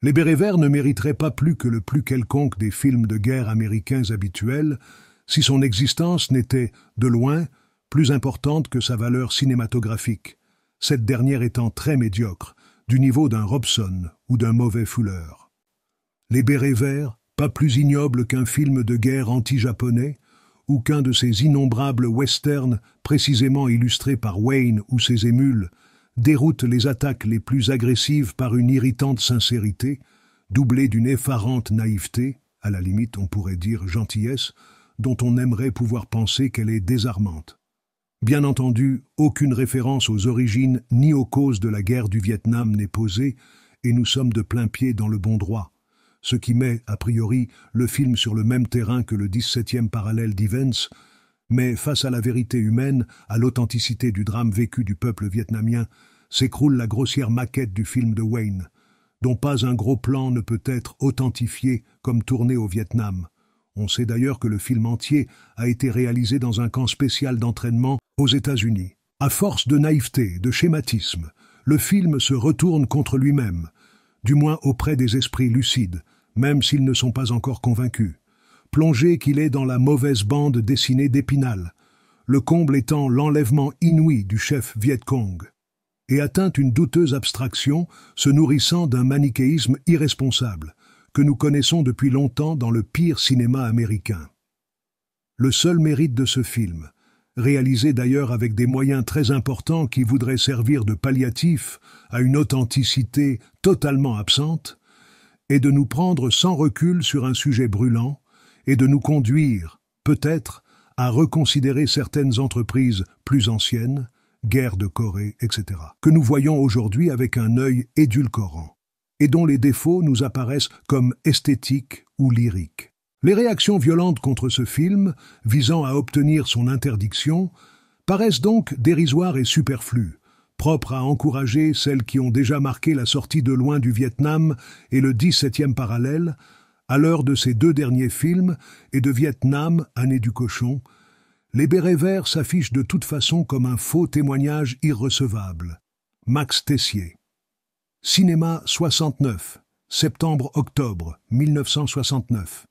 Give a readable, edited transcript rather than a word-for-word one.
Les bérets verts ne mériteraient pas plus que le plus quelconque des films de guerre américains habituels si son existence n'était, de loin, plus importante que sa valeur cinématographique, cette dernière étant très médiocre, du niveau d'un Robson ou d'un mauvais Fuller. Les bérets verts, pas plus ignobles qu'un film de guerre anti-japonais, ou qu'un de ces innombrables westerns précisément illustrés par Wayne ou ses émules, déroutent les attaques les plus agressives par une irritante sincérité, doublée d'une effarante naïveté, à la limite on pourrait dire gentillesse, dont on aimerait pouvoir penser qu'elle est désarmante. Bien entendu, aucune référence aux origines ni aux causes de la guerre du Vietnam n'est posée, et nous sommes de plein pied dans le bon droit, ce qui met, a priori, le film sur le même terrain que le 17e parallèle d'Events, mais face à la vérité humaine, à l'authenticité du drame vécu du peuple vietnamien, s'écroule la grossière maquette du film de Wayne, dont pas un gros plan ne peut être authentifié comme tourné au Vietnam. On sait d'ailleurs que le film entier a été réalisé dans un camp spécial d'entraînement aux États-Unis. À force de naïveté, de schématisme, le film se retourne contre lui-même, du moins auprès des esprits lucides, même s'ils ne sont pas encore convaincus. Plongé qu'il est dans la mauvaise bande dessinée d'Épinal, le comble étant l'enlèvement inouï du chef Viet Cong, et atteint une douteuse abstraction se nourrissant d'un manichéisme irresponsable, que nous connaissons depuis longtemps dans le pire cinéma américain. Le seul mérite de ce film, réalisé d'ailleurs avec des moyens très importants qui voudraient servir de palliatif à une authenticité totalement absente, est de nous prendre sans recul sur un sujet brûlant et de nous conduire, peut-être, à reconsidérer certaines entreprises plus anciennes, guerre de Corée, etc., que nous voyons aujourd'hui avec un œil édulcorant, et dont les défauts nous apparaissent comme esthétiques ou lyriques. Les réactions violentes contre ce film, visant à obtenir son interdiction, paraissent donc dérisoires et superflues, propres à encourager celles qui ont déjà marqué la sortie de loin du Vietnam et le 17e parallèle, à l'heure de ces deux derniers films et de Vietnam, année du cochon. Les bérets verts s'affichent de toute façon comme un faux témoignage irrecevable. Max Tessier. Cinéma 69, septembre-octobre 1969.